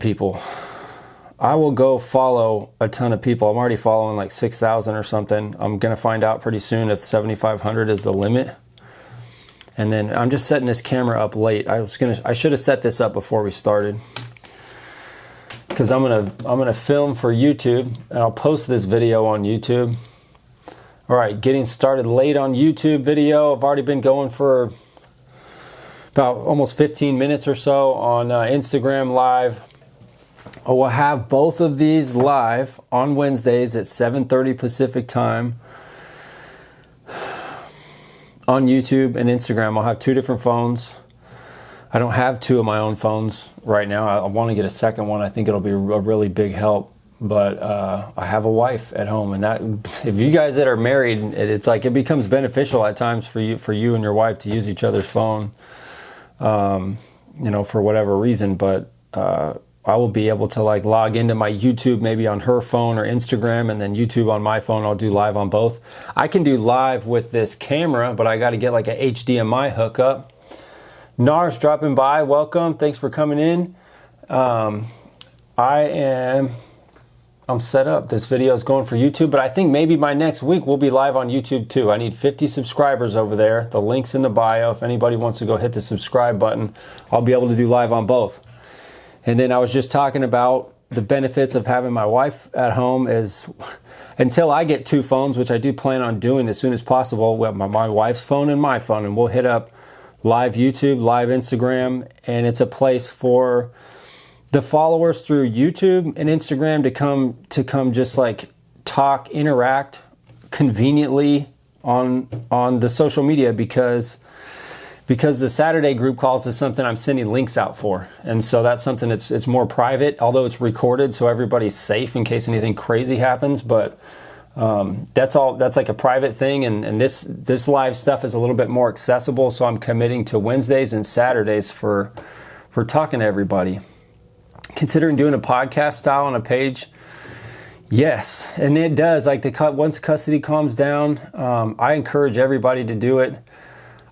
people. I will go follow a ton of people. I'm already following like 6,000 or something. I'm going to find out pretty soon if 7,500 is the limit. And then I'm just setting this camera up late. I should have set this up before we started, because I'm gonna film for YouTube, and I'll post this video on YouTube. All right, getting started late on YouTube video. I've already been going for about almost 15 minutes or so on Instagram Live. I will have both of these live on Wednesdays at 7:30 Pacific time on YouTube and Instagram. I'll have two different phones. I don't have two of my own phones right now. I want to get a second one. I think it'll be a really big help. But I have a wife at home, and that, if you guys that are married, it's like it becomes beneficial at times for you and your wife to use each other's phone, you know, for whatever reason. But I will be able to like log into my YouTube maybe on her phone or Instagram, and then YouTube on my phone. I'll do live on both. I can do live with this camera, but I got to get like a HDMI hookup. Nars dropping by, welcome, thanks for coming in. I'm set up. This video is going for YouTube, but I think maybe by next week we'll be live on YouTube too. I need 50 subscribers over there. The link's in the bio. If anybody wants to go hit the subscribe button, I'll be able to do live on both. And then I was just talking about the benefits of having my wife at home is, until I get two phones, which I do plan on doing as soon as possible, we have my wife's phone and my phone, and we'll hit up live YouTube, live Instagram, and it's a place for the followers through YouTube and Instagram to come just like talk, interact conveniently on the social media, because the Saturday group calls is something I'm sending links out for. And so that's something it's more private, although it's recorded so everybody's safe in case anything crazy happens. But that's like a private thing, and this live stuff is a little bit more accessible, so I'm committing to Wednesdays and Saturdays for talking to everybody. Considering doing a podcast style on a page, yes, and it does. Like once custody calms down, I encourage everybody to do it.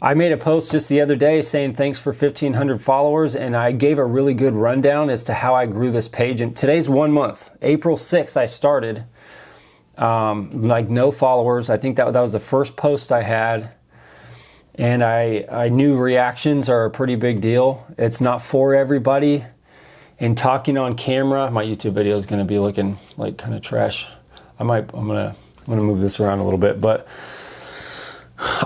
I made a post just the other day saying thanks for 1,500 followers, and I gave a really good rundown as to how I grew this page. And today's 1 month. April 6th I started, like no followers. I think that was the first post I had, and I knew reactions are a pretty big deal. It's not for everybody. And talking on camera, my YouTube video is going to be looking like kind of trash. I'm gonna move this around a little bit, but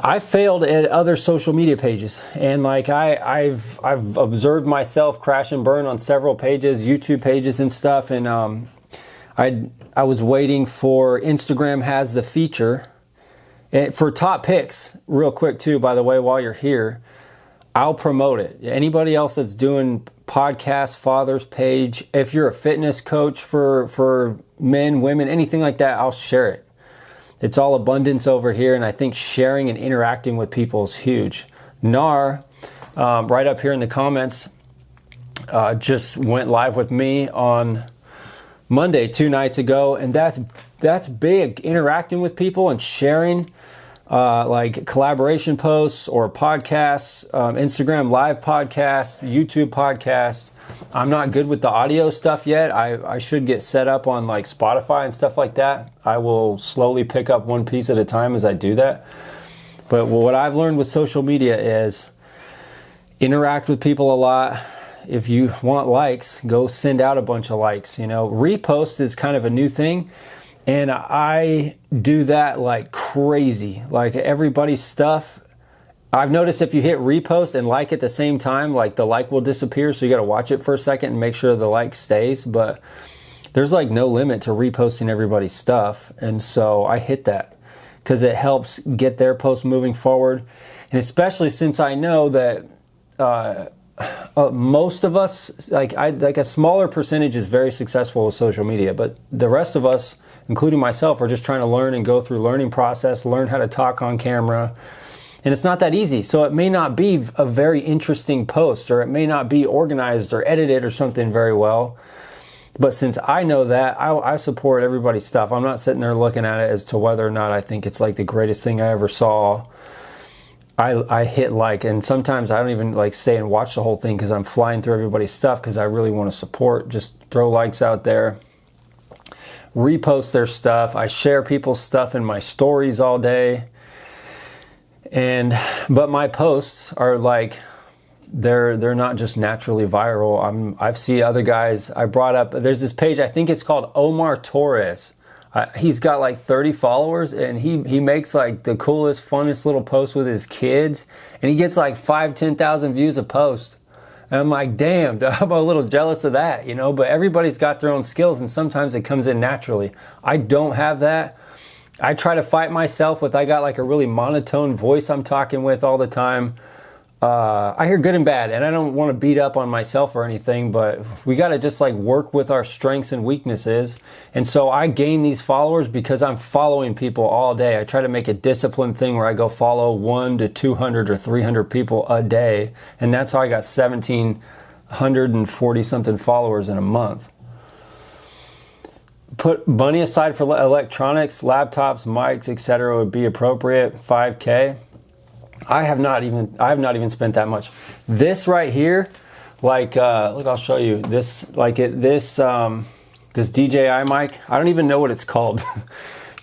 I failed at other social media pages, and like I've observed myself crash and burn on several pages, YouTube pages and stuff, and I was waiting for Instagram has the feature, and for top picks, real quick too, by the way, while you're here, I'll promote it. Anybody else that's doing podcast fathers page, if you're a fitness coach for men, women, anything like that, I'll share it. It's all abundance over here, and I think sharing and interacting with people is huge. Nar, right up here in the comments, just went live with me on Monday, 2 nights ago, and that's big. Interacting with people and sharing like collaboration posts or podcasts, Instagram live podcasts, YouTube podcasts. I'm not good with the audio stuff yet. I should get set up on like Spotify and stuff like that. I will slowly pick up one piece at a time as I do that. But what I've learned with social media is interact with people a lot. If you want likes, go send out a bunch of likes. You know, repost is kind of a new thing. And I do that like crazy, like everybody's stuff. I've noticed if you hit repost and like at the same time, like the like will disappear. So you got to watch it for a second and make sure the like stays. But there's like no limit to reposting everybody's stuff. And so I hit that because it helps get their post moving forward. And especially since I know that most of us, like a smaller percentage is very successful with social media, but the rest of us, including myself, are just trying to learn and go through learning process, learn how to talk on camera. And it's not that easy. So it may not be a very interesting post, or it may not be organized or edited or something very well. But since I know that, I support everybody's stuff. I'm not sitting there looking at it as to whether or not I think it's like the greatest thing I ever saw. I hit like, and sometimes I don't even like stay and watch the whole thing because I'm flying through everybody's stuff because I really want to support. Just throw likes out there, repost their stuff. I share people's stuff in my stories all day. But my posts are like, they're not just naturally viral. I've seen other guys. I brought up, there's this page, I think it's called Omar Torres. He's got like 30 followers, and he makes like the coolest, funnest little posts with his kids, and he gets like 5,000-10,000 views a post. And I'm like, damn, I'm a little jealous of that, you know, but everybody's got their own skills, and sometimes it comes in naturally. I don't have that. I try to fight myself with, I got like a really monotone voice I'm talking with all the time. I hear good and bad, and I don't want to beat up on myself or anything, but we got to just like work with our strengths and weaknesses. And so I gain these followers because I'm following people all day. I try to make a disciplined thing where I go follow 100 to 200 or 300 people a day. And that's how I got 1,740 something followers in a month. Put money aside for electronics, laptops, mics, etc. would be appropriate. 5K. I have not even spent that much. This right here, like look, I'll show you this. This DJI mic. I don't even know what it's called.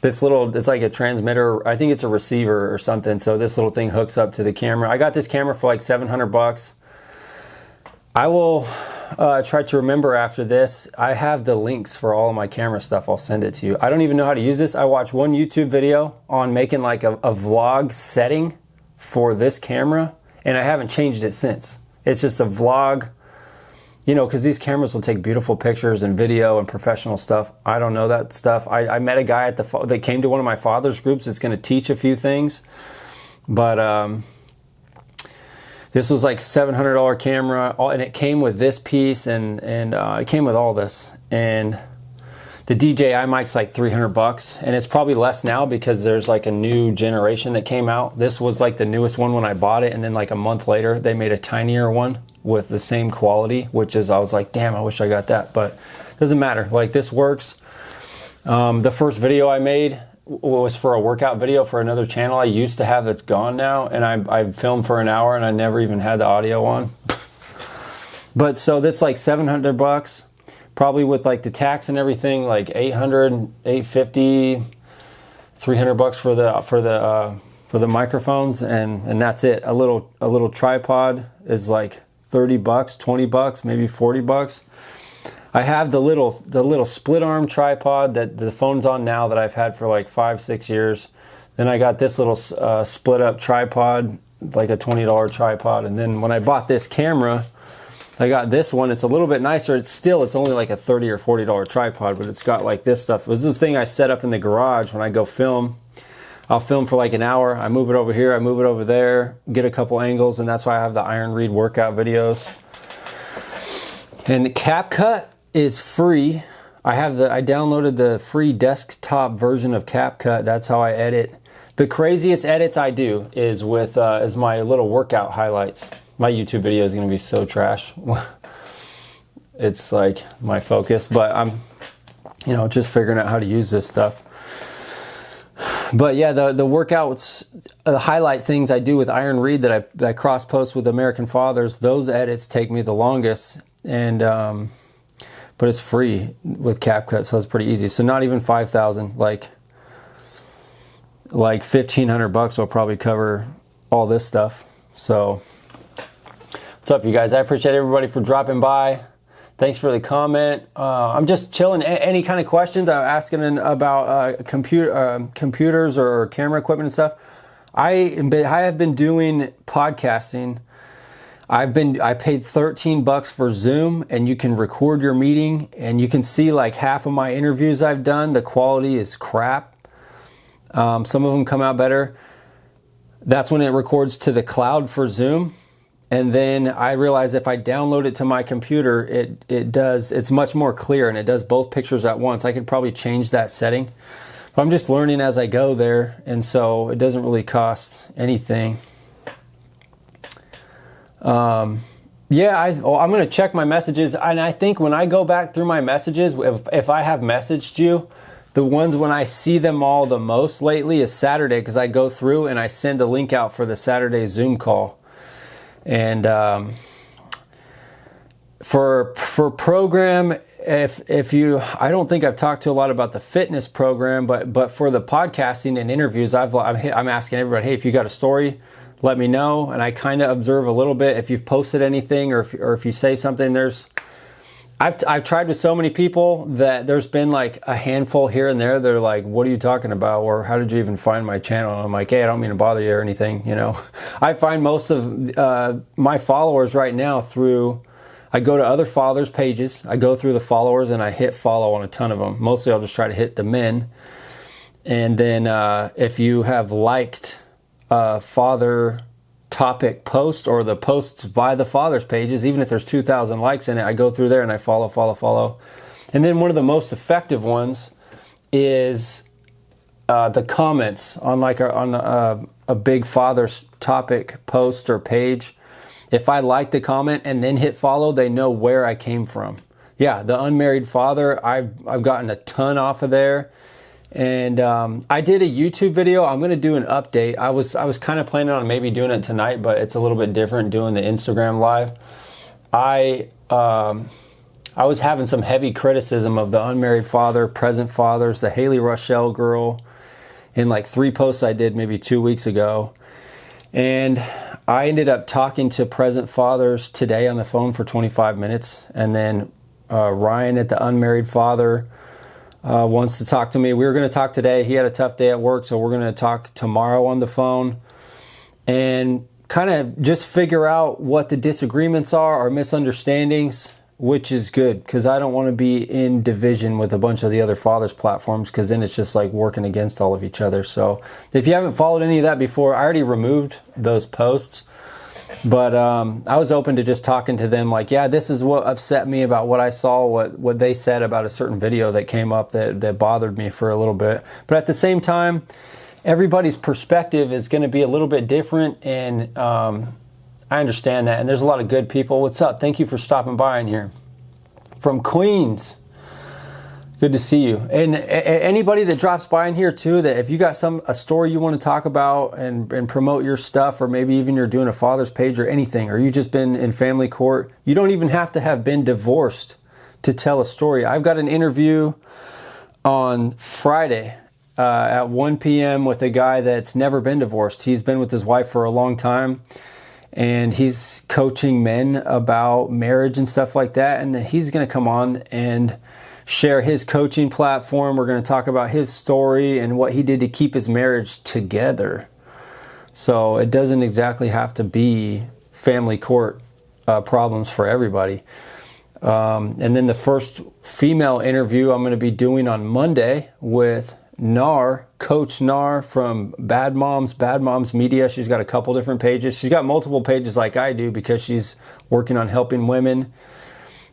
It's like a transmitter. I think it's a receiver or something. So this little thing hooks up to the camera. I got this camera for like $700. I will try to remember after this. I have the links for all of my camera stuff. I'll send it to you. I don't even know how to use this. I watched one YouTube video on making like a vlog setting for this camera, and I haven't changed it since. It's just a vlog, you know, because these cameras will take beautiful pictures and video and professional stuff. I don't know that stuff. I met a guy that came to one of my father's groups that's going to teach a few things, but this was like $700 camera, and it came with this piece, and it came with all this, and the DJI mic's like $300, and it's probably less now because there's like a new generation that came out. This was like the newest one when I bought it, and then like a month later they made a tinier one with the same quality, which is, I was like, damn, I wish I got that, but it doesn't matter. Like, this works. The first video I made was for a workout video for another channel I used to have that's gone now, and I filmed for an hour and I never even had the audio on. But so this like $700. Probably with like the tax and everything, like 800, 850, $300 for the microphones, and that's it. A little tripod is like $30, $20, maybe $40. I have the little split arm tripod that the phone's on now that I've had for like 5-6 years. Then I got this little split up tripod, like a $20 tripod, and then when I bought this camera, I got this one. It's a little bit nicer. It's only like a $30 or $40 tripod, but it's got like this stuff. This is the thing I set up in the garage when I go film. I'll film for like an hour. I move it over here. I move it over there. Get a couple angles, and that's why I have the Iron Reed workout videos. And CapCut is free. I downloaded the free desktop version of CapCut. That's how I edit. The craziest edits I do is with is my little workout highlights. My YouTube video is going to be so trash. It's like my focus, but I'm, you know, just figuring out how to use this stuff. But yeah, the workouts, the highlight things I do with Iron Reed that I cross post with American Fathers, those edits take me the longest, and but it's free with CapCut, so it's pretty easy. So not even 5,000, like $1,500 will probably cover all this stuff. So what's up, you guys? I appreciate everybody for dropping by. Thanks for the comment. I'm just chilling. Any kind of questions I'm asking about computers or camera equipment and stuff. I have been doing podcasting. I paid $13 for Zoom, and you can record your meeting, and you can see like half of my interviews I've done. The quality is crap. Some of them come out better. That's when it records to the cloud for Zoom. And then I realized if I download it to my computer, it's much more clear, and it does both pictures at once. I could probably change that setting. But I'm just learning as I go there, and so it doesn't really cost anything. I'm going to check my messages, and I think when I go back through my messages, if I have messaged you, The ones when I see them all the most lately is Saturday, because I go through and I send a link out for the Saturday Zoom call. And for program, if you, I don't think I've talked to a lot about the fitness program, but for the podcasting and interviews, I'm asking everybody, hey, if you got a story, let me know. And I kind of observe a little bit if you've posted anything, or if you say something. I've tried with so many people that there's been like a handful here and there. They're like, what are you talking about? Or how did you even find my channel? And I'm like, hey, I don't mean to bother you or anything. You know, I find most of my followers right now through, I go to other fathers' pages. I go through the followers and I hit follow on a ton of them. Mostly I'll just try to hit the men. And then if you have liked father topic post or the posts by the fathers pages, even if there's 2,000 likes in it, I go through there and I follow. And then one of the most effective ones is the comments on like a big fathers topic post or page. If I like the comment and then hit follow, they know where I came from. Yeah, the unmarried father, I've gotten a ton off of there. And I did a YouTube video. I'm going to do an update. I was kind of planning on maybe doing it tonight, but it's a little bit different doing the Instagram live. I was having some heavy criticism of the unmarried father, present fathers, the Haley Rochelle girl in like 3 posts I did maybe 2 weeks ago. And I ended up talking to present fathers today on the phone for 25 minutes. And then Ryan at the unmarried father wants to talk to me. We were going to talk today. He had a tough day at work, so we're going to talk tomorrow on the phone and kind of just figure out what the disagreements are or misunderstandings, which is good because I don't want to be in division with a bunch of the other fathers platforms, because then it's just like working against all of each other. So if you haven't followed any of that before, I already removed those posts. But I was open to just talking to them like, yeah, this is what upset me about what I saw, what they said about a certain video that came up that bothered me for a little bit. But at the same time, everybody's perspective is going to be a little bit different, and I understand that. And there's a lot of good people. What's up? Thank you for stopping by in here. From Queens. Good to see you. And anybody that drops by in here too, that if you got a story you want to talk about and promote your stuff, or maybe even you're doing a father's page or anything, or you just been in family court, you don't even have to have been divorced to tell a story. I've got an interview on Friday at 1 p.m. with a guy that's never been divorced. He's been with his wife for a long time, and he's coaching men about marriage and stuff like that. And he's going to come on and share his coaching platform. We're going to talk about his story and what he did to keep his marriage together. So it doesn't exactly have to be family court problems for everybody. And then the first female interview I'm going to be doing on Monday with Nar, Coach Nar from Bad Moms Media. She's got a couple different pages. She's got multiple pages like I do because she's working on helping women.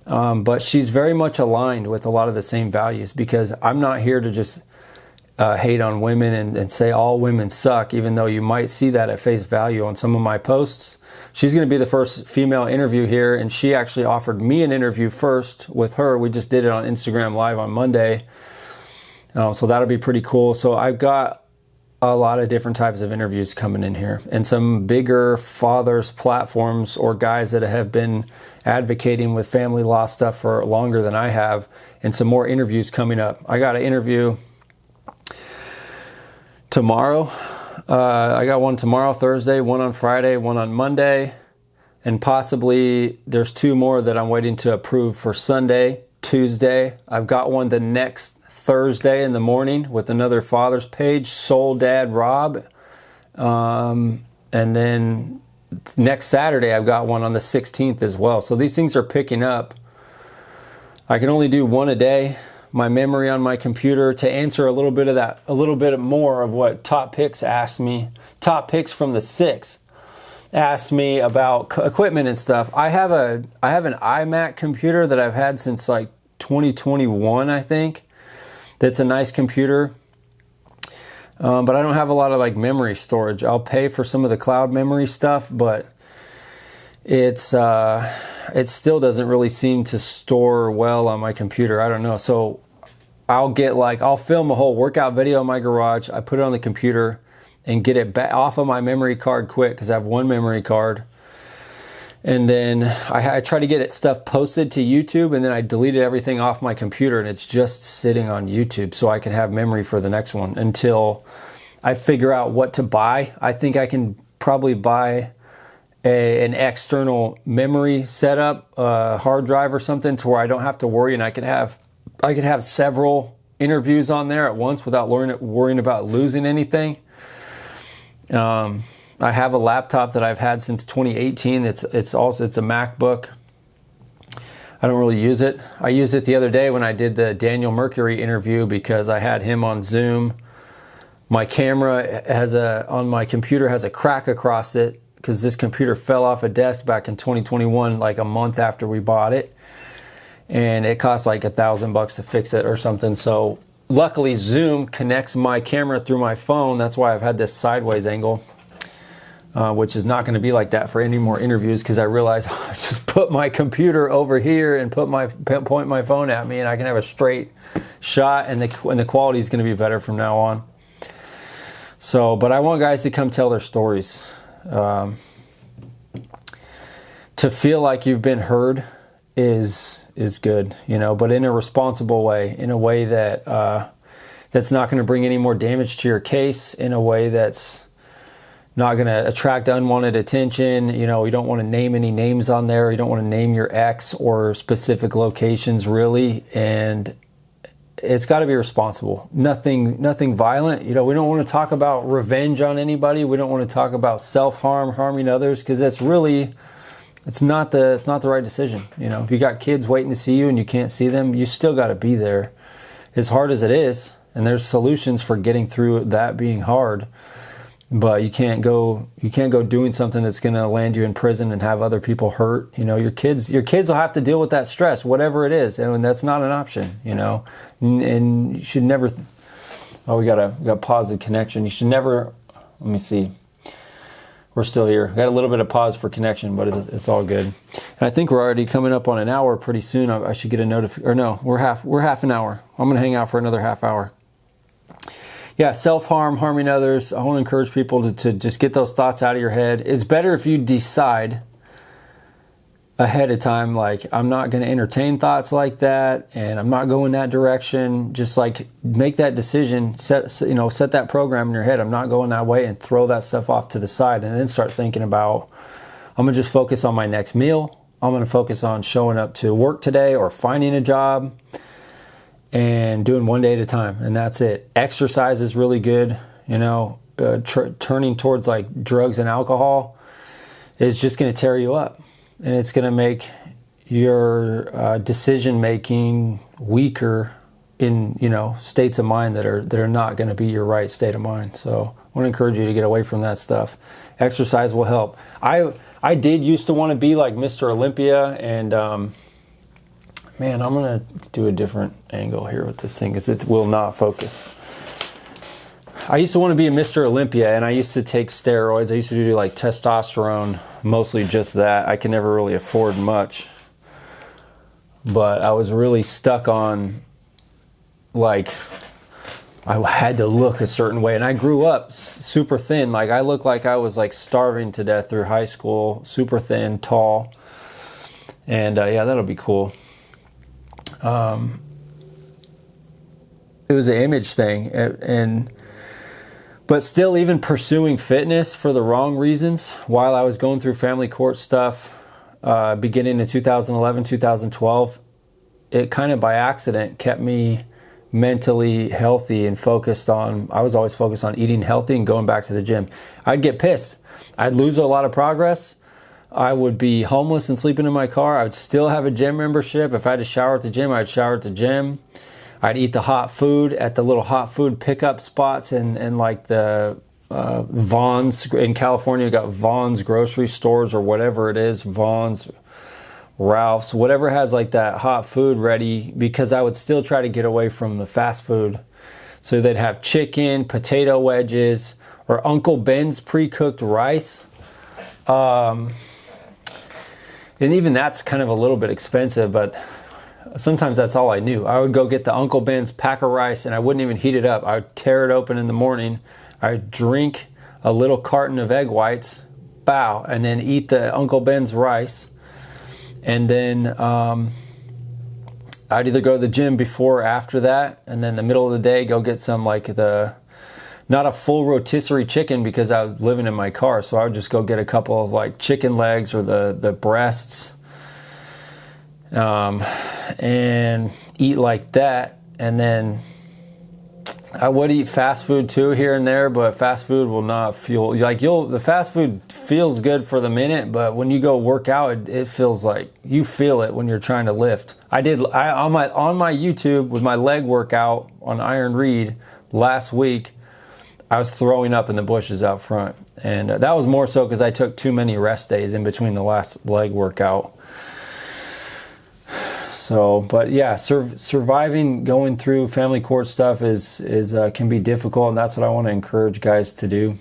But she's very much aligned with a lot of the same values, because I'm not here to just hate on women and say all women suck, even though you might see that at face value on some of my posts. She's going to be the first female interview here, and she actually offered me an interview first with her. We just did it on Instagram Live on Monday. So that'll be pretty cool. So I've got a lot of different types of interviews coming in here, and some bigger fathers platforms or guys that have been advocating with family law stuff for longer than I have, and some more interviews coming up. I got an interview tomorrow. I got one tomorrow, Thursday, one on Friday, one on Monday, and possibly there's 2 more that I'm waiting to approve for Sunday, Tuesday. I've got one the next Thursday in the morning with another father's page, Soul Dad Rob. And then next Saturday, I've got one on the 16th as well. So these things are picking up. I can only do one a day. My memory on my computer to answer a little bit more of what Top Picks asked me. Top Picks from the 6 asked me about equipment and stuff. I have an iMac computer that I've had since like 2021, I think. That's a nice computer. But I don't have a lot of like memory storage. I'll pay for some of the cloud memory stuff, but it still doesn't really seem to store well on my computer. I don't know. So I'll film a whole workout video in my garage. I put it on the computer and get it back off of my memory card quick because I have one memory card. And then I try to get stuff posted to YouTube, and then I deleted everything off my computer, and it's just sitting on YouTube so I can have memory for the next one until I figure out what to buy. I think I can probably buy an external memory setup, a hard drive or something, to where I don't have to worry, and I could have several interviews on there at once without worrying about losing anything. I have a laptop that I've had since 2018. It's a MacBook. I don't really use it. I used it the other day when I did the Daniel Mercury interview because I had him on Zoom. My camera on my computer has a crack across it because this computer fell off a desk back in 2021, like a month after we bought it. And it cost like $1,000 to fix it or something. So luckily Zoom connects my camera through my phone. That's why I've had this sideways angle. Which is not going to be like that for any more interviews because I realize I just put my computer over here and point my phone at me, and I can have a straight shot, and the quality is going to be better from now on. So, but I want guys to come tell their stories. To feel like you've been heard is good, but in a responsible way, in a way that that's not going to bring any more damage to your case, in a way that's not going to attract unwanted attention. You don't want to name any names on there. You don't want to name your ex or specific locations, really. And it's got to be responsible. Nothing violent. We don't want to talk about revenge on anybody. We don't want to talk about self-harm, harming others, because it's not the right decision. If you got kids waiting to see you and you can't see them, you still got to be there, as hard as it is. And there's solutions for getting through that being hard. But you can't go doing something that's going to land you in prison and have other people hurt. Your kids will have to deal with that stress, whatever it is, and that's not an option. And you should never. Oh, we got positive connection. You should never. Let me see. We're still here. Got a little bit of pause for connection, but it's all good. And I think we're already coming up on an hour pretty soon. I should get a notification. Or no, we're half an hour. I'm going to hang out for another half hour. Yeah, self-harm, harming others. I want to encourage people to just get those thoughts out of your head. It's better if you decide ahead of time, like, I'm not going to entertain thoughts like that, and I'm not going that direction. Just like make that decision, set that program in your head. I'm not going that way, and throw that stuff off to the side, and then start thinking about, I'm going to just focus on my next meal. I'm going to focus on showing up to work today or finding a job. And doing one day at a time, and that's it. Exercise is really good. Turning towards like drugs and alcohol is just going to tear you up, and it's going to make your decision making weaker in states of mind that are not going to be your right state of mind. So I want to encourage you to get away from that stuff. Exercise will help. I did used to want to be like Mr. Olympia, and man, I'm going to do a different angle here with this thing because it will not focus. I used to want to be a Mr. Olympia, and I used to take steroids. I used to do like testosterone, mostly just that. I could never really afford much. But I was really stuck on, like, I had to look a certain way. And I grew up super thin. Like, I looked like I was like starving to death through high school, super thin, tall. And yeah, that'll be cool. It was an image thing, but still, even pursuing fitness for the wrong reasons while I was going through family court stuff, beginning in 2011, 2012, it kind of by accident kept me mentally healthy and I was always focused on eating healthy and going back to the gym. I'd get pissed. I'd lose a lot of progress. I would be homeless and sleeping in my car. I would still have a gym membership. If I had to shower at the gym, I'd shower at the gym. I'd eat the hot food at the little hot food pickup spots and like the Vaughn's in California. You got Vaughn's grocery stores or whatever it is, Vaughn's, Ralph's, whatever has like that hot food ready, because I would still try to get away from the fast food. So they'd have chicken, potato wedges, or Uncle Ben's pre-cooked rice. And even that's kind of a little bit expensive, but sometimes that's all I knew. I would go get the Uncle Ben's pack of rice and I wouldn't even heat it up. I would tear it open in the morning. I would drink a little carton of egg whites, bow, and then eat the Uncle Ben's rice. And then I'd either go to the gym before or after that, and then the middle of the day go get some not a full rotisserie chicken because I was living in my car, so I would just go get a couple of like chicken legs or the breasts, and eat like that. And then I would eat fast food too here and there, but fast food will not feel like the fast food feels good for the minute, but when you go work out, it feels like you feel it when you're trying to lift. On my YouTube with my leg workout on Iron Reed last week, I was throwing up in the bushes out front, and that was more so because I took too many rest days in between the last leg workout. So, but yeah, surviving going through family court stuff is can be difficult, and that's what I want to encourage guys to do.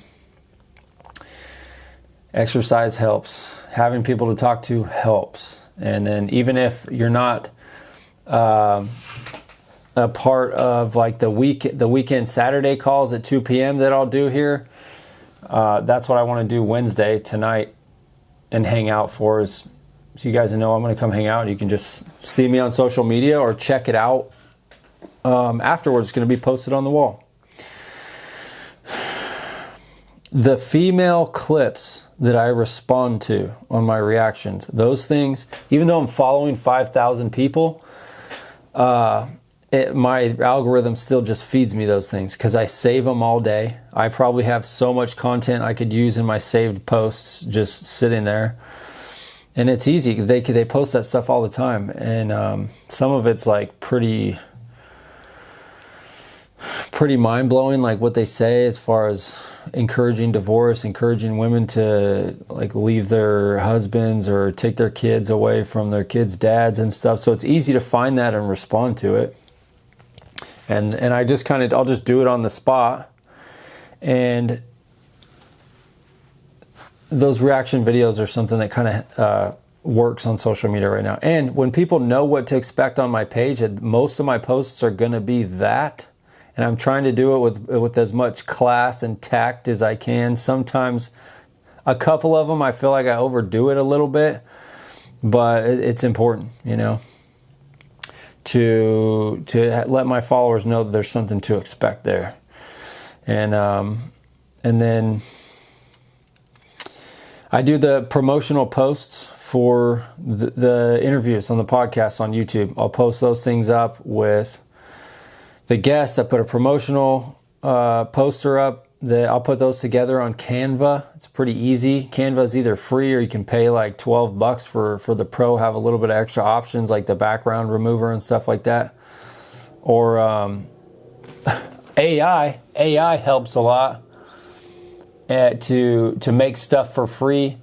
Exercise helps. Having people to talk to helps. And then even if you're not a part of like the weekend Saturday calls at 2 p.m. that I'll do here, that's what I want to do Wednesday tonight and hang out for. Is so you guys know I'm going to come hang out. You can just see me on social media or check it out afterwards. It's going to be posted on the wall. The female clips that I respond to on my reactions, those things, even though I'm following 5,000 people, my algorithm still just feeds me those things because I save them all day. I probably have so much content I could use in my saved posts just sitting there. And it's easy. They post that stuff all the time, and some of it's like pretty mind blowing, like what they say as far as encouraging divorce, encouraging women to like leave their husbands or take their kids away from their kids' dads and stuff. So it's easy to find that and respond to it. And I just I'll just do it on the spot, and those reaction videos are something that kind of works on social media right now. And when people know what to expect on my page, most of my posts are going to be that. And I'm trying to do it with as much class and tact as I can. Sometimes a couple of them, I feel like I overdo it a little bit. But it's important, to let my followers know that there's something to expect there. And then I do the promotional posts for the interviews on the podcast on YouTube. I'll post those things up with the guests. I put a promotional poster up. I'll put those together on Canva. It's pretty easy. Canva is either free or you can pay like $12 for the pro, have a little bit of extra options like the background remover and stuff like that. Or AI helps a lot. To make stuff for free.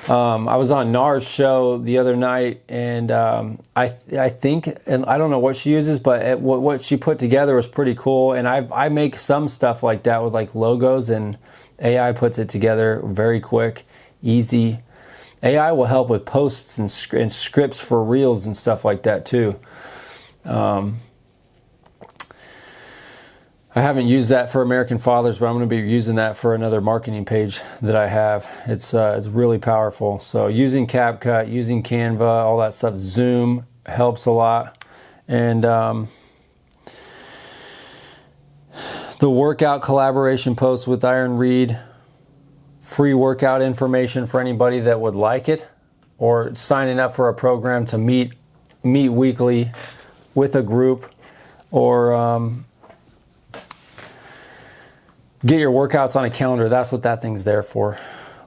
I was on Nar's show the other night, and I think, and I don't know what she uses, but what she put together was pretty cool. And I make some stuff like that with like logos, and AI puts it together very quick, easy. AI will help with posts and scripts for reels and stuff like that too. I haven't used that for American Fathers, but I'm going to be using that for another marketing page that I have. It's really powerful. So using CapCut, using Canva, all that stuff, Zoom helps a lot. And the workout collaboration post with Iron Reed, free workout information for anybody that would like it, or signing up for a program to meet weekly with a group, or get your workouts on a calendar. That's what that thing's there for.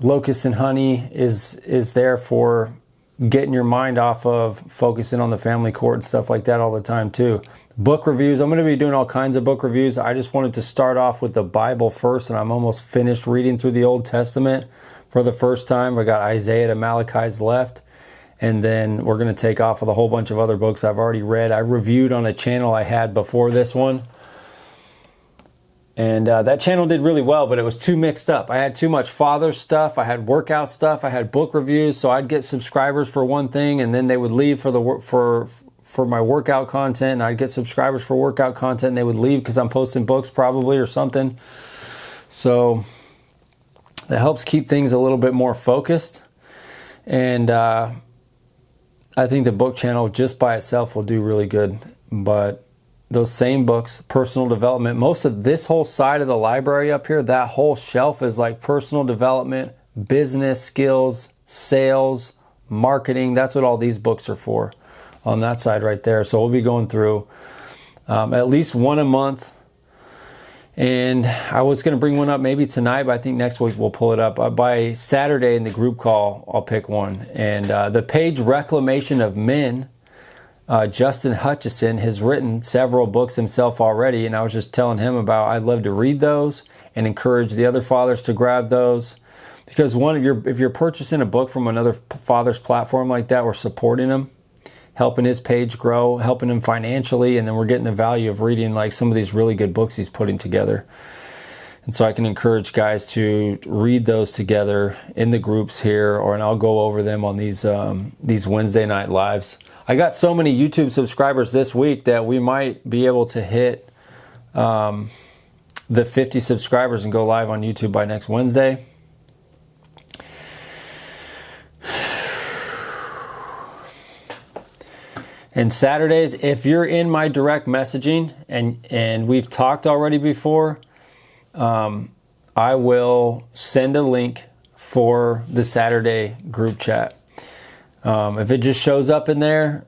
Locust and Honey is there for getting your mind off of focusing on the family court and stuff like that all the time too. Book reviews. I'm going to be doing all kinds of book reviews. I just wanted to start off with the Bible first, and I'm almost finished reading through the Old Testament for the first time. I got Isaiah to Malachi's left, and then we're going to take off with a whole bunch of other books I've already read. I reviewed on a channel I had before this one. And that channel did really well, but it was too mixed up. I had too much father stuff. I had workout stuff. I had book reviews. So I'd get subscribers for one thing, and then they would leave for for my workout content, and I'd get subscribers for workout content, and they would leave because I'm posting books probably or something. So that helps keep things a little bit more focused. And I think the book channel just by itself will do really good. But those same books, personal development, most of this whole side of the library up here, that whole shelf is like personal development, business skills, sales, marketing. That's what all these books are for on that side right there. So we'll be going through at least one a month. And I was going to bring one up maybe tonight, but I think next week we'll pull it up. By Saturday in the group call, I'll pick one. And the page Reclamation of Men, Justin Hutchison has written several books himself already, and I was just telling him about I'd love to read those and encourage the other fathers to grab those, because if you're purchasing a book from another father's platform like that, we're supporting him, helping his page grow, helping him financially, and then we're getting the value of reading like some of these really good books he's putting together. And so I can encourage guys to read those together in the groups here, and I'll go over them on these Wednesday night lives. I got so many YouTube subscribers this week that we might be able to hit the 50 subscribers and go live on YouTube by next Wednesday. And Saturdays, if you're in my direct messaging and we've talked already before, I will send a link for the Saturday group chat. If it just shows up in there,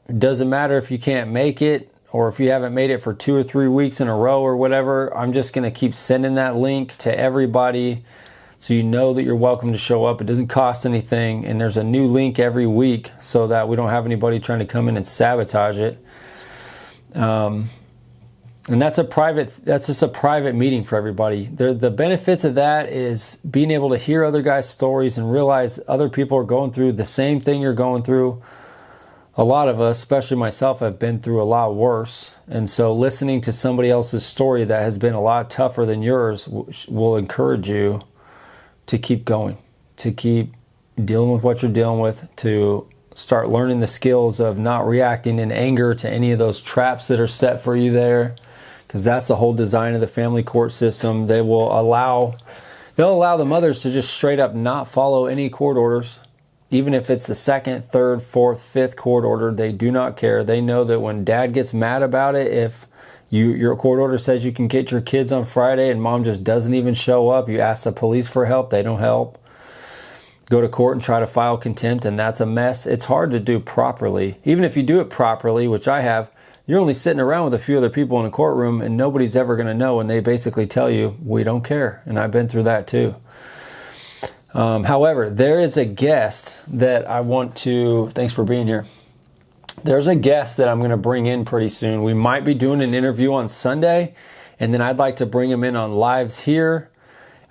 it doesn't matter if you can't make it or if you haven't made it for 2 or 3 weeks in a row or whatever. I'm just going to keep sending that link to everybody so you know that you're welcome to show up. It doesn't cost anything, and there's a new link every week so that we don't have anybody trying to come in and sabotage it. And that's just a private meeting for everybody. The benefits of that is being able to hear other guys' stories and realize other people are going through the same thing you're going through. A lot of us, especially myself, have been through a lot worse. And so listening to somebody else's story that has been a lot tougher than yours will encourage you to keep going, to keep dealing with what you're dealing with, to start learning the skills of not reacting in anger to any of those traps that are set for you there. Because that's the whole design of the family court system. They'll allow the mothers to just straight up not follow any court orders. Even if it's the 2nd, 3rd, 4th, 5th court order, they do not care. They know that when dad gets mad about it, if your court order says you can get your kids on Friday and mom just doesn't even show up, you ask the police for help, they don't help. Go to court and try to file contempt, and that's a mess. It's hard to do properly. Even if you do it properly, which I have, you're only sitting around with a few other people in a courtroom and nobody's ever going to know, and they basically tell you, we don't care. And I've been through that too. However, there is a guest that I want to, thanks for being here. There's a guest that I'm going to bring in pretty soon. We might be doing an interview on Sunday, and then I'd like to bring him in on lives here.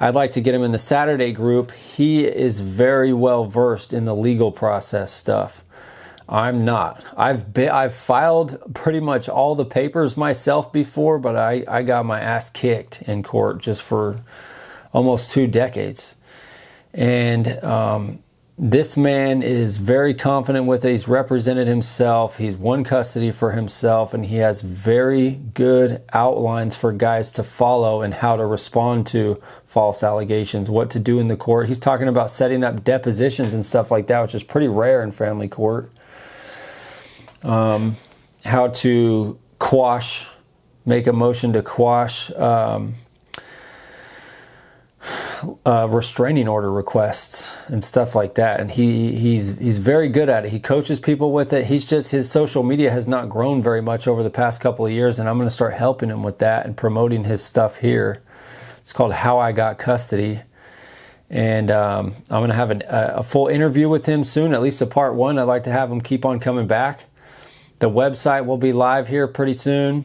I'd like to get him in the Saturday group. He is very well versed in the legal process stuff. I'm not. I've filed pretty much all the papers myself before, but I got my ass kicked in court just for almost 2 decades. And this man is very confident with it. He's represented himself. He's won custody for himself, and he has very good outlines for guys to follow and how to respond to false allegations, what to do in the court. He's talking about setting up depositions and stuff like that, which is pretty rare in family court. How to make a motion to quash restraining order requests and stuff like that. And he's very good at it. He coaches people with it. His social media has not grown very much over the past couple of years, and I'm going to start helping him with that and promoting his stuff here. It's called How I Got Custody. And I'm going to have a full interview with him soon, at least a part 1. I'd like to have him keep on coming back. The website will be live here pretty soon.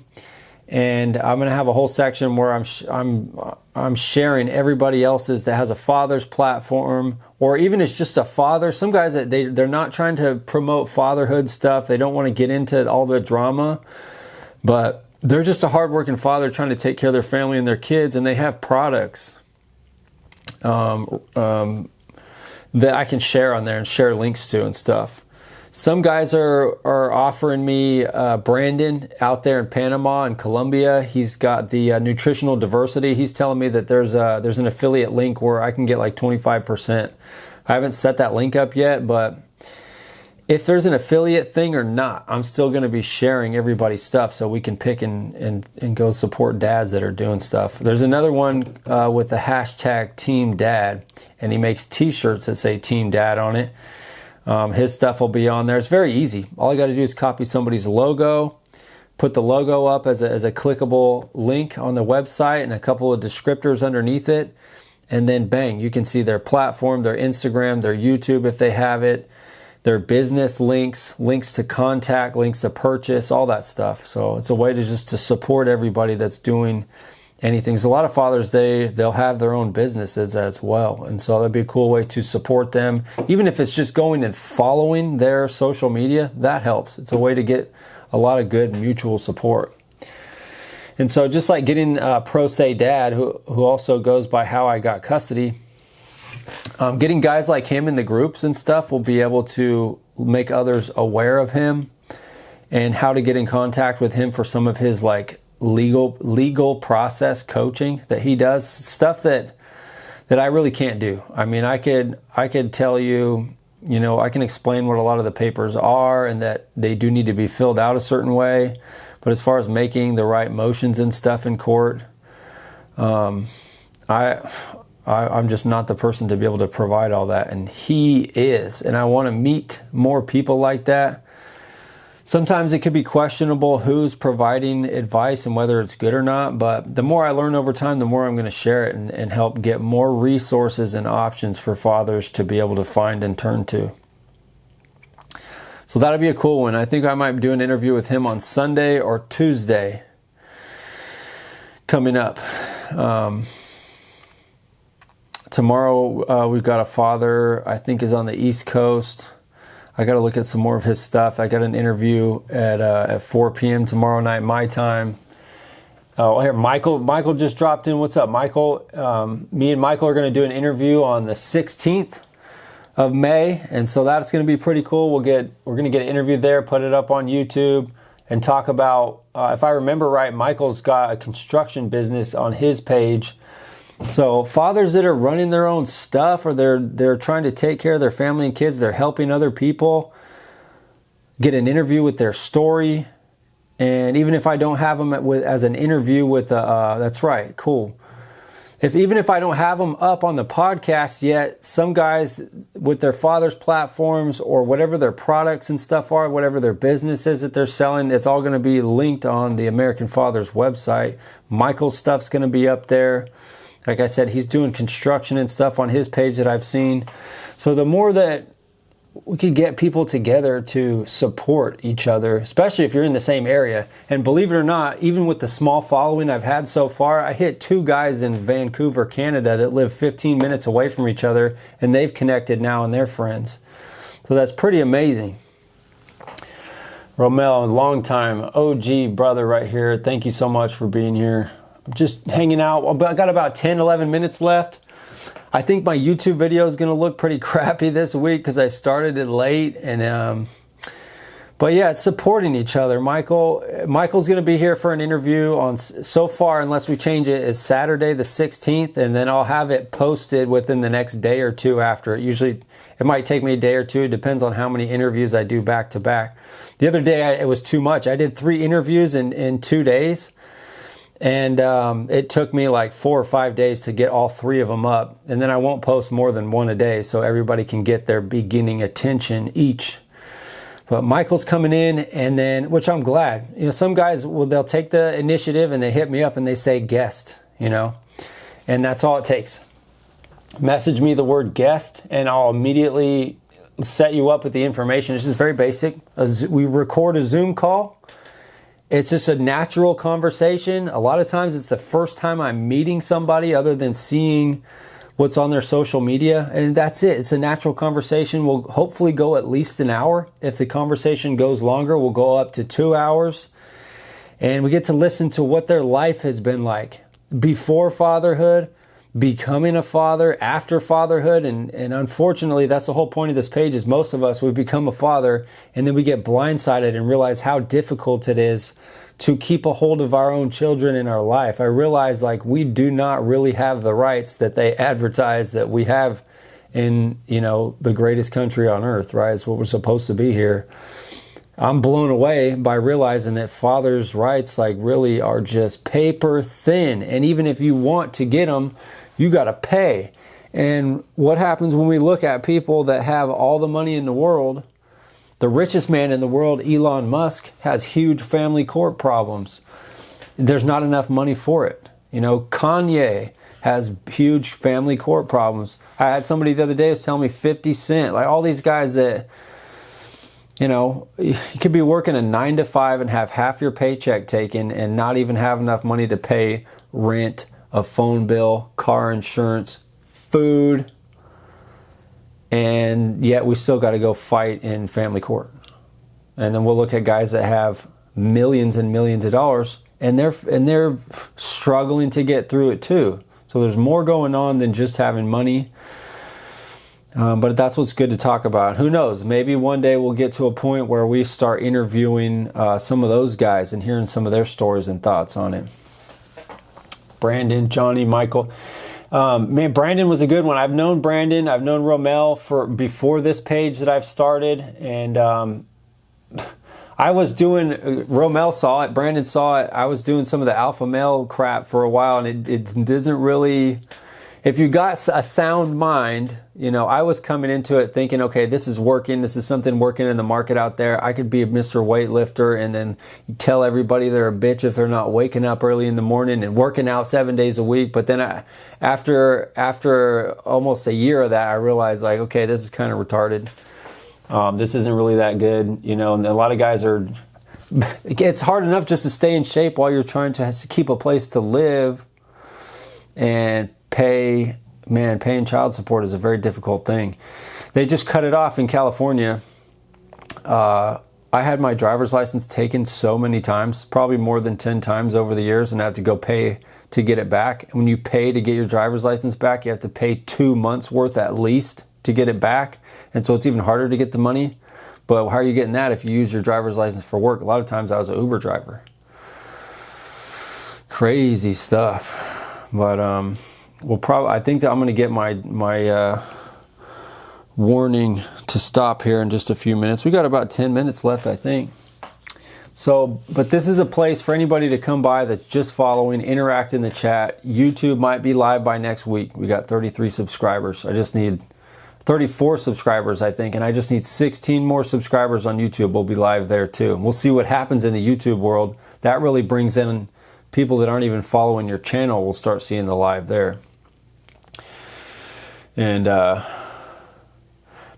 And I'm going to have a whole section where I'm sharing everybody else's that has a father's platform, or even it's just a father. Some guys that they're not trying to promote fatherhood stuff. They don't want to get into all the drama, but they're just a hardworking father trying to take care of their family and their kids, and they have products that I can share on there and share links to and stuff. Some guys are offering me Brandon out there in Panama and Colombia. He's got the nutritional diversity. He's telling me that there's an affiliate link where I can get like 25%. I haven't set that link up yet, but if there's an affiliate thing or not, I'm still going to be sharing everybody's stuff so we can pick and go support dads that are doing stuff. There's another one with the hashtag Team Dad, and he makes t-shirts that say Team Dad on it. His stuff will be on there. It's very easy. All I got to do is copy somebody's logo, put the logo up as a clickable link on the website and a couple of descriptors underneath it, and then bang, you can see their platform, their Instagram, their YouTube if they have it, their business links, links to contact, links to purchase, all that stuff. So it's a way to just to support everybody that's doing anything. There's a lot of fathers, they'll have their own businesses as well. And so that'd be a cool way to support them. Even if it's just going and following their social media, that helps. It's a way to get a lot of good mutual support. And so just like getting Pro Se Dad, who also goes by How I Got Custody, getting guys like him in the groups and stuff will be able to make others aware of him and how to get in contact with him for some of his like legal process coaching that he does, stuff that I really can't do. I mean, I could tell you, I can explain what a lot of the papers are and that they do need to be filled out a certain way. But as far as making the right motions and stuff in court, I'm just not the person to be able to provide all that. And he is. And I want to meet more people like that. Sometimes it could be questionable who's providing advice and whether it's good or not. But the more I learn over time, the more I'm going to share it and help get more resources and options for fathers to be able to find and turn to. So that'll be a cool one. I think I might do an interview with him on Sunday or Tuesday coming up. Tomorrow we've got a father I think is on the East Coast. I got to look at some more of his stuff. I got an interview at 4 p.m. tomorrow night, my time. Oh, here, Michael just dropped in. What's up, Michael? Me and Michael are going to do an interview on the 16th of May, and so that's going to be pretty cool. We're going to get an interview there, put it up on YouTube, and talk about, if I remember right, Michael's got a construction business on his page. So fathers that are running their own stuff, or they're trying to take care of their family and kids, they're helping other people, get an interview with their story. And even if I don't have them as an interview with that's right, cool. Even if I don't have them up on the podcast yet, some guys with their father's platforms or whatever their products and stuff are, whatever their business is that they're selling, it's all going to be linked on the American Father's website. Michael's stuff's going to be up there. Like I said, he's doing construction and stuff on his page that I've seen. So the more that we could get people together to support each other, especially if you're in the same area. And believe it or not, even with the small following I've had so far, I hit 2 guys in Vancouver, Canada that live 15 minutes away from each other, and they've connected now and they're friends. So that's pretty amazing. Romel, long time OG brother right here. Thank you so much for being here. Just hanging out. I got about 10, 11 minutes left. I think my YouTube video is going to look pretty crappy this week because I started it late. But yeah, it's supporting each other. Michael's going to be here for an interview on, so far, unless we change it, is Saturday the 16th. And then I'll have it posted within the next day or two after. It might take me a day or two. It depends on how many interviews I do back to back. The other day, it was too much. I did 3 interviews in 2 days. And it took me like 4 or 5 days to get all 3 of them up. And then I won't post more than 1 a day so everybody can get their beginning attention each. But Michael's coming in, and then, which I'm glad. Some guys, they'll take the initiative and they hit me up and they say guest, and that's all it takes. Message me the word guest and I'll immediately set you up with the information. It's just very basic. We record a Zoom call. It's just a natural conversation. A lot of times it's the first time I'm meeting somebody other than seeing what's on their social media. And that's it. It's a natural conversation. We'll hopefully go at least an hour. If the conversation goes longer, we'll go up to 2 hours. And we get to listen to what their life has been like before fatherhood, becoming a father after fatherhood. And unfortunately, that's the whole point of this page, is most of us, we become a father and then we get blindsided and realize how difficult it is to keep a hold of our own children in our life. I realize, like, we do not really have the rights that they advertise that we have in, you know, the greatest country on earth, right? It's what we're supposed to be here. I'm blown away by realizing that fathers' rights, like, really are just paper thin. And even if you want to get them, you got to pay. And what happens when we look at people that have all the money in the world? The richest man in the world, Elon Musk, has huge family court problems. There's not enough money for it. You know, Kanye has huge family court problems. I had somebody the other day was telling me 50 Cent, like all these guys that, you know, you could be working a 9 to 5 and have half your paycheck taken and not even have enough money to pay rent, a phone bill, car insurance, food, and yet we still got to go fight in family court. And then we'll look at guys that have millions and millions of dollars, and they're struggling to get through it too. So there's more going on than just having money. But that's what's good to talk about. Who knows? Maybe one day we'll get to a point where we start interviewing some of those guys and hearing some of their stories and thoughts on it. Brandon, Johnny, Michael. Man, Brandon was a good one. I've known Brandon. I've known Romel for before this page that I've started. And I was doing, Romel saw it, Brandon saw it. I was doing some of the alpha male crap for a while, and it doesn't really, if you got a sound mind, you know, I was coming into it thinking, okay, this is working. This is something working in the market out there. I could be a Mr. Weightlifter and then tell everybody they're a bitch if they're not waking up early in the morning and working out 7 days a week. But then after almost a year of that, I realized, like, okay, this is kind of retarded. This isn't really that good, you know, and a lot of guys are, it's hard enough just to stay in shape while you're trying to keep a place to live and pay. Man, paying child support is a very difficult thing. They just cut it off in California. I had my driver's license taken so many times, probably more than 10 times over the years, and I had to go pay to get it back. And when you pay to get your driver's license back, you have to pay 2 months worth at least to get it back. And so it's even harder to get the money. But how are you getting that if you use your driver's license for work? A lot of times I was an Uber driver. Crazy stuff. But I think that I'm going to get my warning to stop here in just a few minutes. We got about 10 minutes left, I think. So, but this is a place for anybody to come by that's just following, interact in the chat. YouTube might be live by next week. We got 33 subscribers. I just need 34 subscribers, I think, and I just need 16 more subscribers on YouTube. We'll be live there too. We'll see what happens in the YouTube world. That really brings in people that aren't even following your channel. Will start seeing the live there. And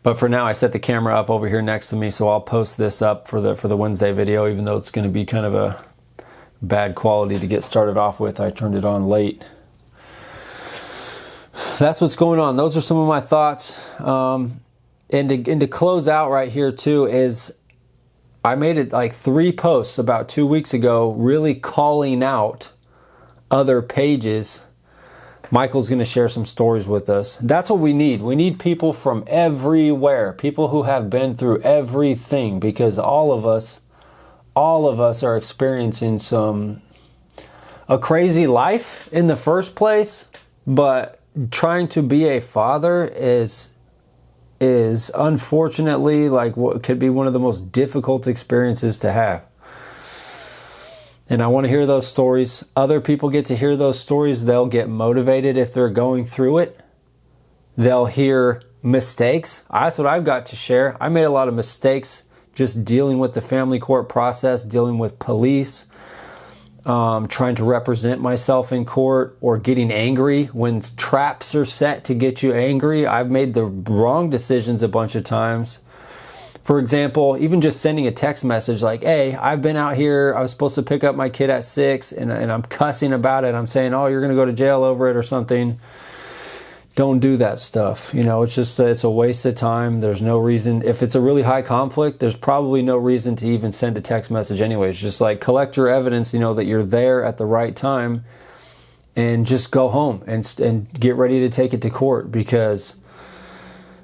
but for now, I set the camera up over here next to me, so I'll post this up for the Wednesday video, even though it's going to be kind of a bad quality to get started off with. I turned it on late. That's what's going on. Those are some of my thoughts. And to close out right here too is I made it like 3 posts about 2 weeks ago, really calling out other pages. Michael's going to share some stories with us. That's what we need. We need people from everywhere, people who have been through everything, because all of us are experiencing a crazy life in the first place, but trying to be a father is unfortunately like what could be one of the most difficult experiences to have. And I want to hear those stories. Other people get to hear those stories. They'll get motivated if they're going through it. They'll hear mistakes. That's what I've got to share. I made a lot of mistakes just dealing with the family court process, dealing with police, trying to represent myself in court, or getting angry when traps are set to get you angry. I've made the wrong decisions a bunch of times. For example, even just sending a text message like, hey, I've been out here, I was supposed to pick up my kid at 6, and I'm cussing about it. I'm saying, oh, you're going to go to jail over it or something. Don't do that stuff. You know, it's a waste of time. There's no reason. If it's a really high conflict, there's probably no reason to even send a text message anyways. Just like collect your evidence, you know, that you're there at the right time, and just go home and get ready to take it to court, because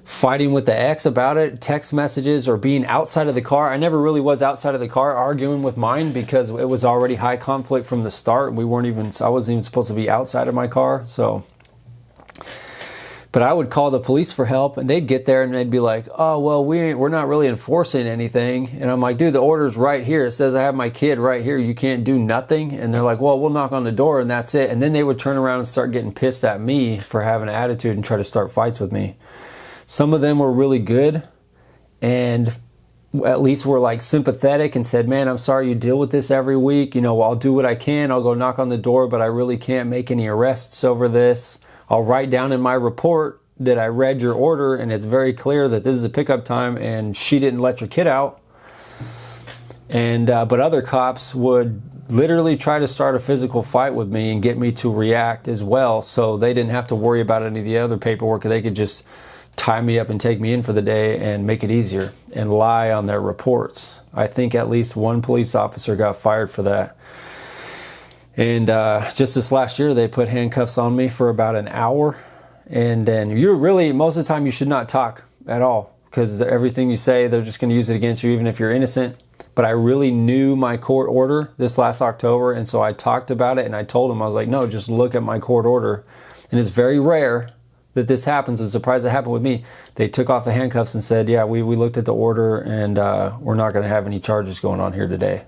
fighting with the ex about it, text messages, or being outside of the car. I never really was outside of the car arguing with mine, because it was already high conflict from the start. I wasn't even supposed to be outside of my car. So, but I would call the police for help, and they'd get there and they'd be like, "Oh, well, we're not really enforcing anything." And I'm like, "Dude, the order's right here. It says I have my kid right here. You can't do nothing." And they're like, "Well, we'll knock on the door and that's it." And then they would turn around and start getting pissed at me for having an attitude and try to start fights with me. Some of them were really good and at least were like sympathetic and said, "Man, I'm sorry you deal with this every week. I'll do what I can. I'll go knock on the door, but I really can't make any arrests over this. I'll write down in my report that I read your order and it's very clear that this is a pickup time and she didn't let your kid out." And but other cops would literally try to start a physical fight with me and get me to react as well, so they didn't have to worry about any of the other paperwork. They could just tie me up and take me in for the day and make it easier and lie on their reports. I think at least one police officer got fired for that. And just this last year, they put handcuffs on me for about an hour. And then most of the time, you should not talk at all, because everything you say, they're just going to use it against you, even if you're innocent. But I really knew my court order this last October, and so I talked about it, and I told them, I was like, "No, just look at my court order." And it's very rare that this happens. I'm surprised it happened with me. They took off the handcuffs and said, "Yeah, we looked at the order, and we're not going to have any charges going on here today."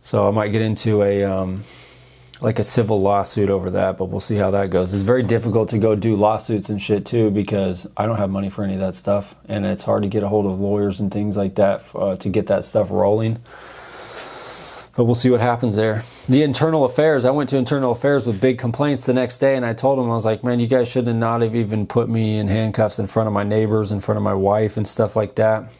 So I might get into a civil lawsuit over that, but we'll see how that goes. It's very difficult to go do lawsuits and shit too, because I don't have money for any of that stuff, and it's hard to get a hold of lawyers and things like that to get that stuff rolling. But we'll see what happens there. The internal affairs, I went to internal affairs with big complaints the next day, and I told them, I was like, "Man, you guys should not have even put me in handcuffs in front of my neighbors, in front of my wife and stuff like that."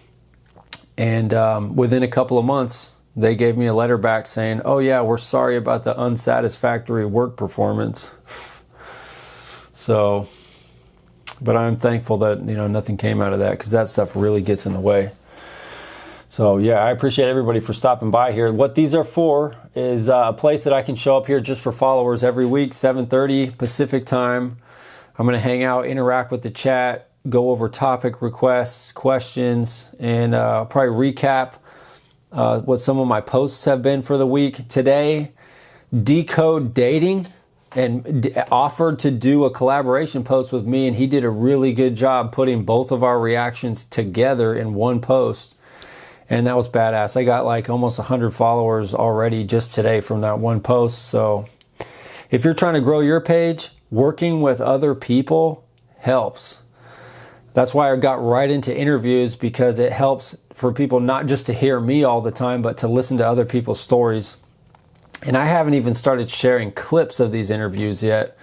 And within a couple of months, they gave me a letter back saying, "Oh yeah, we're sorry about the unsatisfactory work performance." So, but I'm thankful that nothing came out of that, because that stuff really gets in the way. So yeah, I appreciate everybody for stopping by here. What these are for is a place that I can show up here just for followers every week, 7:30 Pacific time. I'm going to hang out, interact with the chat, go over topic requests, questions, and probably recap what some of my posts have been for the week. Today, Decode Dating and offered to do a collaboration post with me, and he did a really good job putting both of our reactions together in one post. And that was badass. I got like almost 100 followers already just today from that one post. So if you're trying to grow your page, working with other people helps. That's why I got right into interviews, because it helps for people not just to hear me all the time, but to listen to other people's stories. And I haven't even started sharing clips of these interviews yet.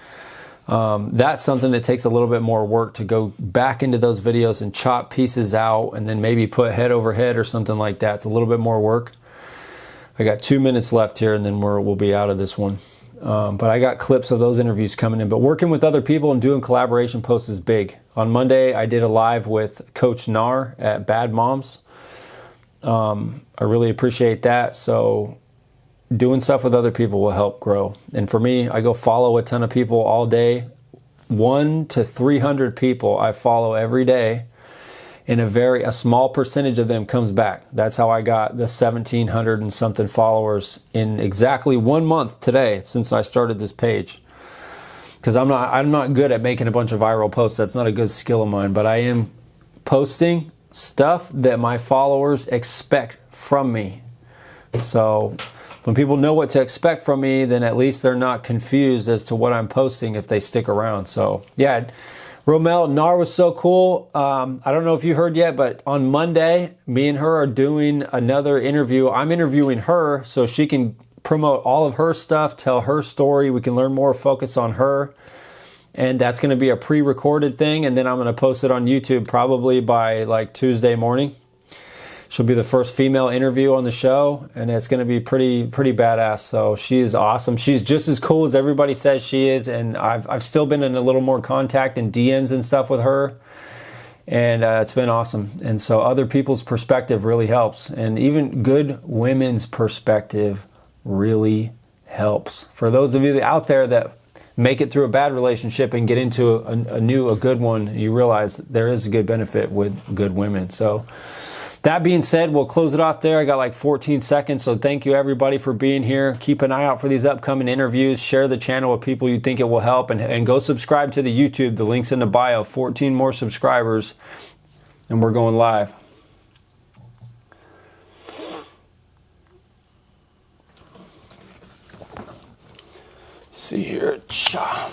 That's something that takes a little bit more work, to go back into those videos and chop pieces out and then maybe put head over head or something like that. It's a little bit more work. I got 2 minutes left here, and then we'll be out of this one. But I got clips of those interviews coming in. But working with other people and doing collaboration posts is big. On Monday, I did a live with Coach Nar at Bad Moms. I really appreciate that. So doing stuff with other people will help grow. And for me, I go follow a ton of people all day. 100 to 300 people I follow every day, and a small percentage of them comes back. That's how I got the 1,700 and something followers in exactly 1 month today, since I started this page. Because I'm not good at making a bunch of viral posts. That's not a good skill of mine. But I am posting stuff that my followers expect from me. So when people know what to expect from me, then at least they're not confused as to what I'm posting if they stick around. So yeah, Romel Nar was so cool. I don't know if you heard yet, but on Monday, me and her are doing another interview. I'm interviewing her so she can promote all of her stuff, tell her story. We can learn more, focus on her. And that's going to be a pre-recorded thing. And then I'm going to post it on YouTube probably by like Tuesday morning. She'll be the first female interview on the show, and it's going to be pretty badass. So she is awesome. She's just as cool as everybody says she is, and I've still been in a little more contact and DMs and stuff with her, and it's been awesome. And so other people's perspective really helps, and even good women's perspective really helps. For those of you out there that make it through a bad relationship and get into a good one, you realize there is a good benefit with good women. So that being said, we'll close it off there. I got like 14 seconds, so thank you everybody for being here. Keep an eye out for these upcoming interviews. Share the channel with people you think it will help, and go subscribe to the YouTube. The link's in the bio. 14 more subscribers, and we're going live. See here. Cha.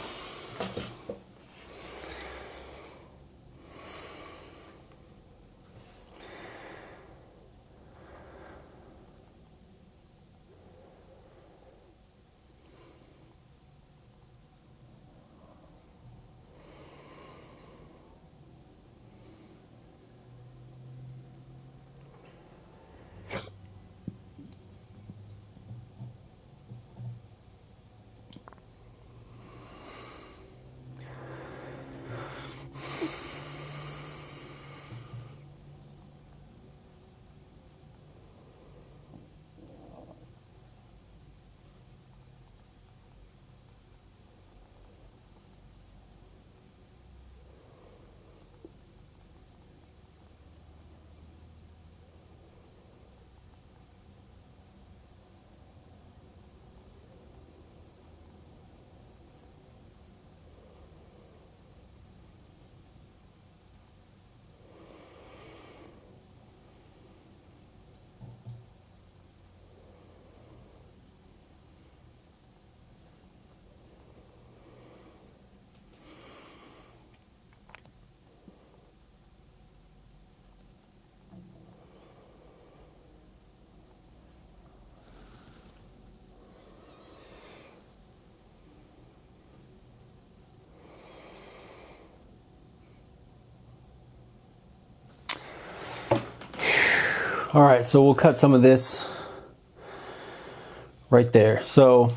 All right, so we'll cut some of this right there. So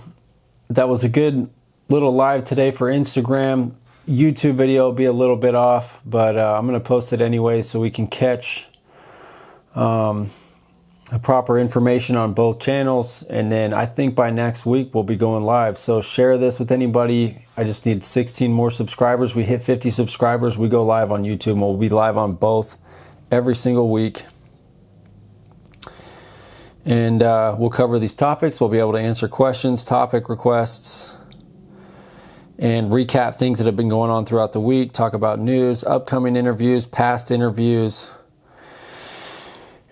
that was a good little live today for Instagram. YouTube video will be a little bit off, but I'm going to post it anyway so we can catch a proper information on both channels. And then I think by next week we'll be going live. So share this with anybody. I just need 16 more subscribers. We hit 50 subscribers. We go live on YouTube, and we'll be live on both every single week. And we'll cover these topics. We'll be able to answer questions, topic requests, and recap things that have been going on throughout the week, talk about news, upcoming interviews, past interviews.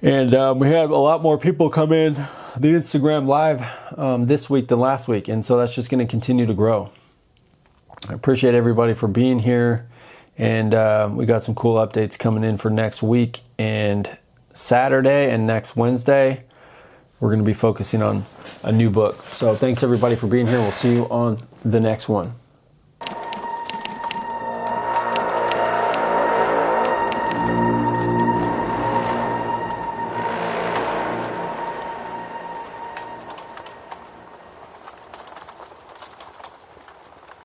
And we had a lot more people come in the Instagram live this week than last week. And so that's just going to continue to grow. I appreciate everybody for being here. And we got some cool updates coming in for next week. And Saturday and next Wednesday, we're going to be focusing on a new book. So thanks everybody for being here. We'll see you on the next one.